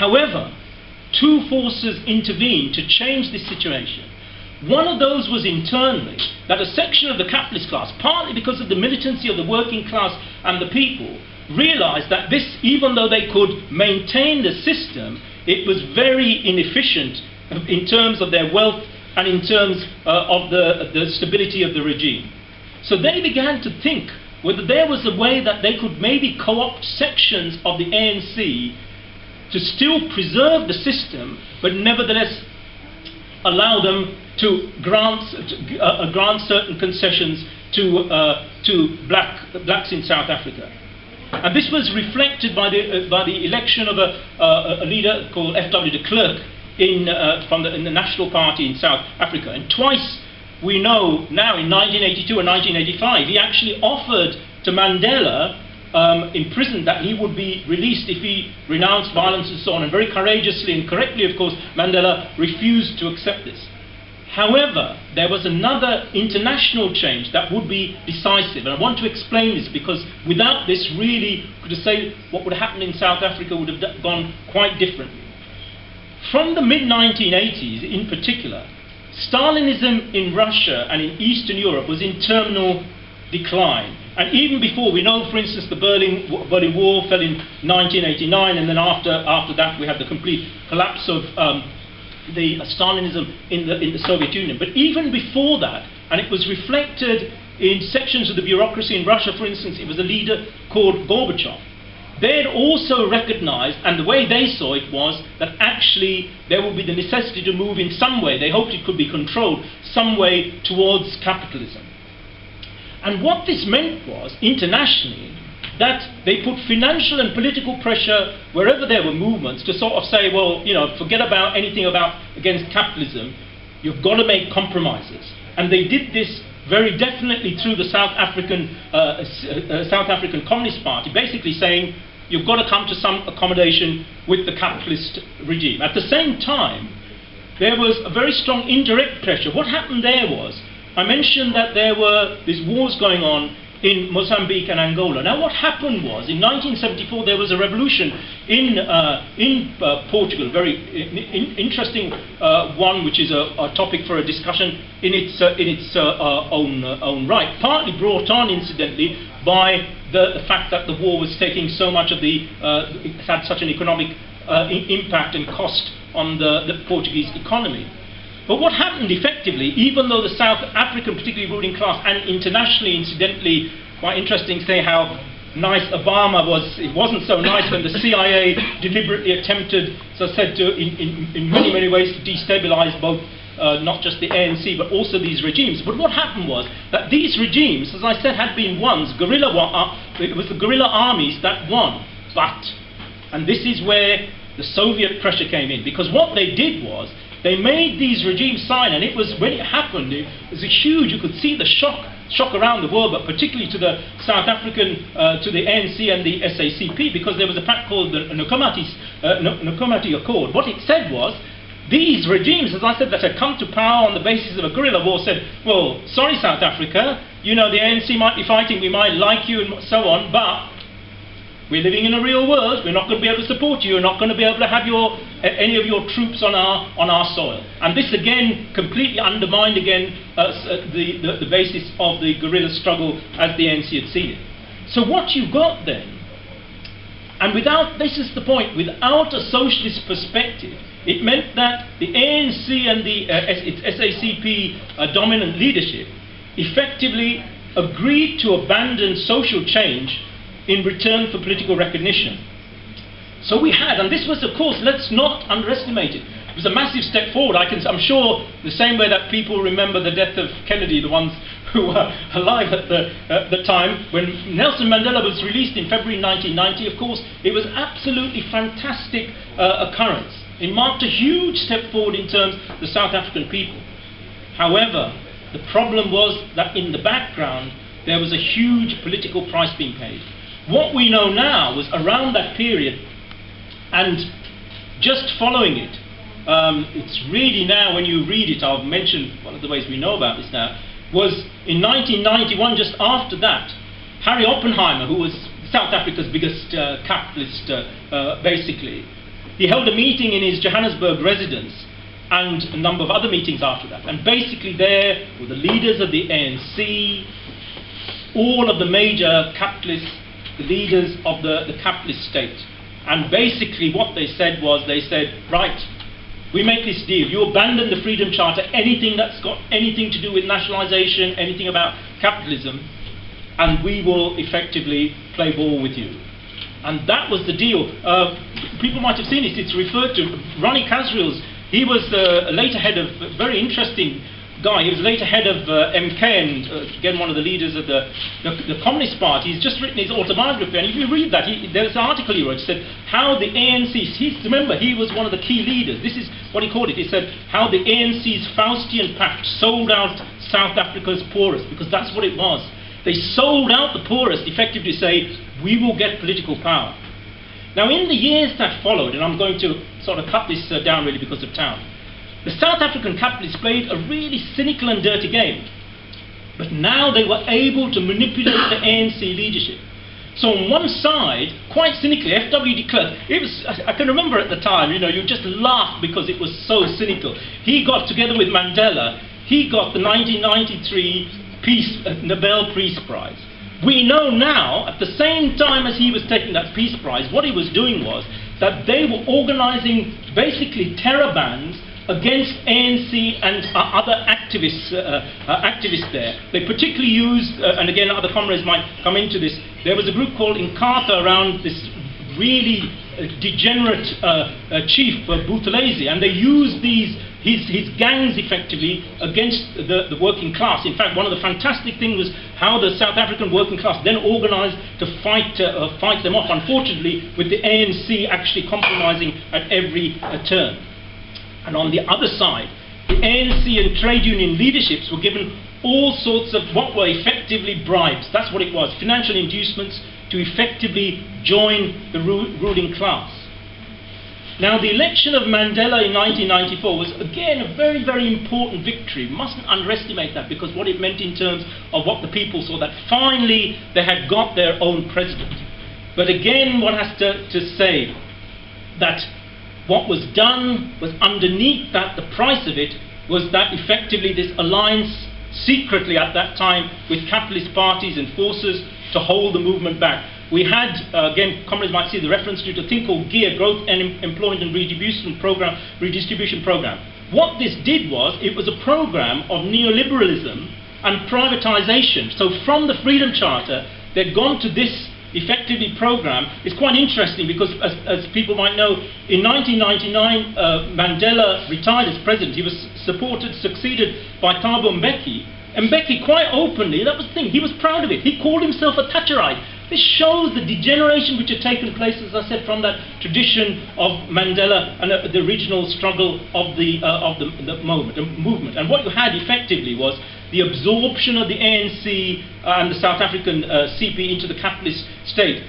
However, two forces intervened to change this situation. One of those was internally, that a section of the capitalist class, partly because of the militancy of the working class and the people, realized that this, even though they could maintain the system, it was very inefficient in terms of their wealth and in terms of the stability of the regime. So they began to think whether there was a way that they could maybe co-opt sections of the ANC to still preserve the system, but nevertheless allow them to grant certain concessions to blacks in South Africa. And this was reflected by the election of a leader called F.W. de Klerk in the National Party in South Africa. And twice, we know now, in 1982 and 1985, he actually offered to Mandela in prison that he would be released if he renounced violence and so on. And very courageously and correctly, of course, Mandela refused to accept this. However, there was another international change that would be decisive. And I want to explain this because without this, really, could I say what would happen in South Africa would have gone quite differently. From the mid-1980s, in particular, Stalinism in Russia and in Eastern Europe was in terminal decline. And even before, we know, for instance, the Berlin Wall fell in 1989, and then after that we had the complete collapse of the Stalinism in the Soviet Union. But even before that, and it was reflected in sections of the bureaucracy in Russia, for instance, it was a leader called Gorbachev. They had also recognized, and the way they saw it was that actually there would be the necessity to move in some way, they hoped it could be controlled, some way towards capitalism. And what this meant was, internationally, that they put financial and political pressure wherever there were movements to sort of say, well, you know, forget about anything against capitalism, you've got to make compromises. And they did this very definitely through the South African Communist Party, basically saying, you've got to come to some accommodation with the capitalist regime. At the same time, there was a very strong indirect pressure. What happened there was, I mentioned that there were these wars going on in Mozambique and Angola. Now what happened was, in 1974 there was a revolution in Portugal, very interesting one, which is a topic for a discussion in its own right, partly brought on, incidentally, by the fact that the war was taking so much of it had such an economic impact and cost on the Portuguese economy. But what happened effectively, even though the South African, particularly ruling class, and internationally, incidentally, quite interesting to say how nice Obama was, it wasn't so nice when the CIA deliberately attempted, as I said, in many, many ways to destabilize both not just the ANC, but also these regimes. But what happened was that these regimes, as I said, had been won. It was the guerrilla armies that won. But, and this is where the Soviet pressure came in, because what they did was, they made these regimes sign, and it was, when it happened, it was a huge, you could see the shock around the world, but particularly to the South African, to the ANC and the SACP, because there was a pact called the Nkomati Accord. What it said was, these regimes, as I said, that had come to power on the basis of a guerrilla war said, well, sorry South Africa, you know, the ANC might be fighting, we might like you and so on, but we're living in a real world, we're not going to be able to support you, you're not going to be able to have any of your troops on our soil. And this again completely undermined again the basis of the guerrilla struggle as the ANC had seen it. So what you got then, and without, this is the point, without a socialist perspective, it meant that the ANC and its SACP dominant leadership effectively agreed to abandon social change in return for political recognition. So we had, and this was, of course, let's not underestimate it. It was a massive step forward. I'm sure the same way that people remember the death of Kennedy, the ones who were alive at the time, when Nelson Mandela was released in February 1990, of course, it was absolutely fantastic occurrence. It marked a huge step forward in terms of the South African people. However, the problem was that in the background, there was a huge political price being paid. What we know now was around that period, and just following it, it's really now, when you read it, I'll mention one of the ways we know about this now, was in 1991, just after that, Harry Oppenheimer, who was South Africa's biggest capitalist, basically, he held a meeting in his Johannesburg residence and a number of other meetings after that. And basically there were the leaders of the ANC, all of the major capitalists, the leaders of the capitalist state. And basically what they said was, they said, right, we make this deal. You abandon the Freedom Charter, anything that's got anything to do with nationalisation, anything about capitalism, and we will effectively play ball with you. And that was the deal. People might have seen it. It's referred to. Ronnie Casriel's, he was later head of, very interesting guy, he was later head of MK and again one of the leaders of the Communist Party. He's just written his autobiography, and if you read that, there's an article he wrote, said how the ANC, remember he was one of the key leaders, this is what he called it, he said how the ANC's Faustian Pact sold out South Africa's poorest, because that's what it was. They sold out the poorest, effectively to say, we will get political power. Now in the years that followed, and I'm going to sort of cut this down really because of time, the South African capitalists played a really cynical and dirty game. But now they were able to manipulate the ANC leadership. So on one side, quite cynically, F.W. de Klerk, it was, I can remember at the time, you know, you just laughed because it was so cynical. He got together with Mandela, he got the 1993 Nobel Peace Prize. We know now, at the same time as he was taking that Peace Prize, what he was doing was that they were organizing basically terror bands against ANC and other activists there. They particularly used, and again other comrades might come into this, there was a group called Inkatha around this really degenerate chief, Buthelezi, and they used his gangs effectively against the working class. In fact, one of the fantastic things was how the South African working class then organized to fight them off, unfortunately with the ANC actually compromising at every turn. And on the other side, the ANC and trade union leaderships were given all sorts of what were effectively bribes. That's what it was, financial inducements to effectively join the ruling class. Now the election of Mandela in 1994 was again a very, very important victory. We mustn't underestimate that, because what it meant in terms of what the people saw, that finally they had got their own president. But again, one has to say that what was done was underneath that, the price of it was that effectively this alliance secretly at that time with capitalist parties and forces to hold the movement back. We had, again, comrades might see the reference to a thing called GEAR, Growth and Employment and Redistribution Program. What this did was, it was a program of neoliberalism and privatization. So from the Freedom Charter, they'd gone to this effectively program. It's quite interesting because, as people might know, in 1999, Mandela retired as president. He was succeeded by Thabo Mbeki. And Mbeki, quite openly, that was the thing, he was proud of it. He called himself a Thatcherite. This shows the degeneration which had taken place, as I said, from that tradition of Mandela and the original struggle of the movement. And what you had effectively was the absorption of the ANC and the South African CP into the capitalist state,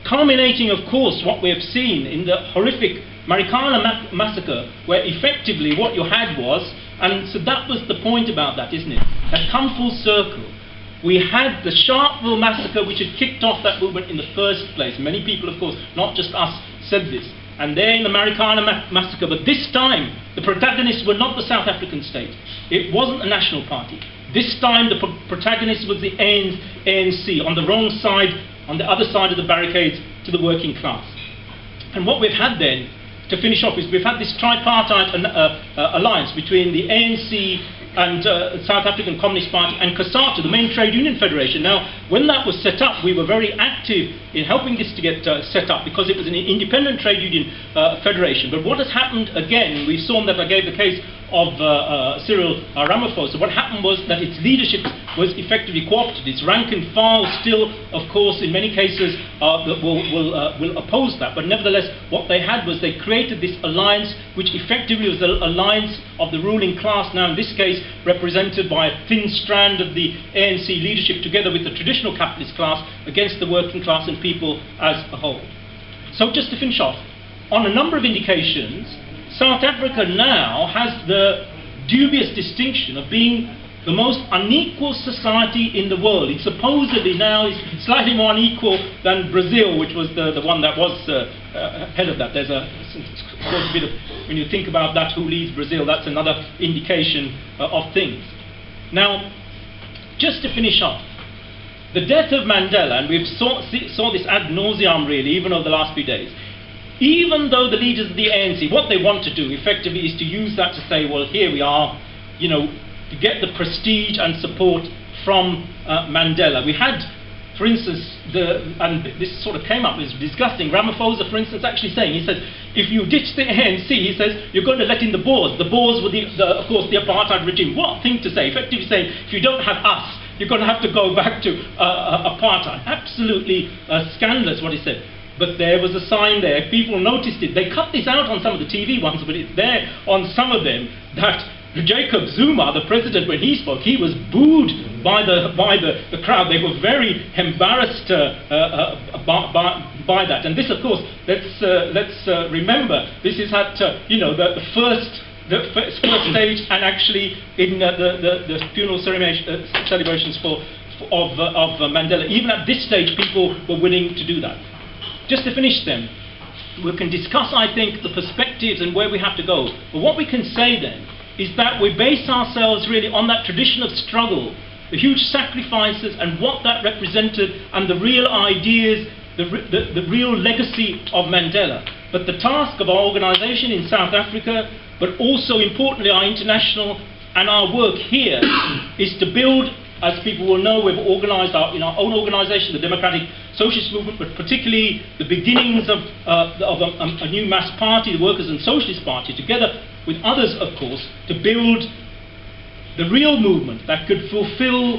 culminating, of course, what we have seen in the horrific Marikana massacre, where effectively what you had was, and so that was the point about that, isn't it? That come full circle. We had the Sharpeville massacre, which had kicked off that movement in the first place. Many people, of course, not just us, said this. And then the Marikana massacre, but this time the protagonists were not the South African state. It wasn't a national party. This time the protagonist was the ANC, on the wrong side, on the other side of the barricades to the working class. And what we've had then, to finish off, is we've had this tripartite alliance between the ANC and South African Communist Party and COSATU, the main trade union federation. Now, when that was set up, we were very active in helping this to get set up, because it was an independent trade union federation. But what has happened again, we saw that I gave the case of Cyril Ramaphosa. What happened was that its leadership was effectively co-opted. Its rank and file still, of course, in many cases will oppose that. But nevertheless, what they had was they created this alliance, which effectively was the alliance of the ruling class, now in this case represented by a thin strand of the ANC leadership together with the traditional capitalist class against the working class and people as a whole. So just to finish off, on a number of indications, South Africa now has the dubious distinction of being the most unequal society in the world. It supposedly now is slightly more unequal than Brazil, which was the one that was head of that. There's of course, a bit of, when you think about that, who leads Brazil, that's another indication of things. Now, just to finish off, the death of Mandela, and we've saw this ad nauseam really, even over the last few days, even though the leaders of the ANC, what they want to do effectively is to use that to say, well, here we are, you know, to get the prestige and support from Mandela. We had, for instance, and this sort of came up, it was disgusting, Ramaphosa, for instance, actually saying, he says, if you ditch the ANC, he says, you're going to let in the Boers. The Boers were, of course, the apartheid regime. What a thing to say, effectively saying, if you don't have us, you're going to have to go back to apartheid. Absolutely scandalous what he said. But there was a sign there, people noticed it. They cut this out on some of the TV ones, but it's there on some of them, that Jacob Zuma, the president, when he spoke, he was booed by the crowd. They were very embarrassed by that. And this, of course, let's remember, this is at you know, the first stage, and actually in the funeral celebrations of Mandela. Even at this stage, people were willing to do that. Just to finish then, we can discuss, I think, the perspectives and where we have to go. But what we can say then is that we base ourselves really on that tradition of struggle, the huge sacrifices and what that represented, and the real ideas, the real legacy of Mandela. But the task of our organisation in South Africa, but also importantly our international and our work here, is to build, as people will know, we've organised in our own organisation, the Democratic Socialist Movement, but particularly the beginnings of a new mass party, the Workers' and Socialist Party, together with others, of course, to build the real movement that could fulfil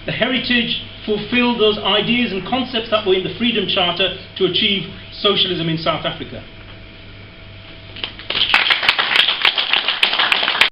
the heritage, fulfil those ideas and concepts that were in the Freedom Charter to achieve socialism in South Africa.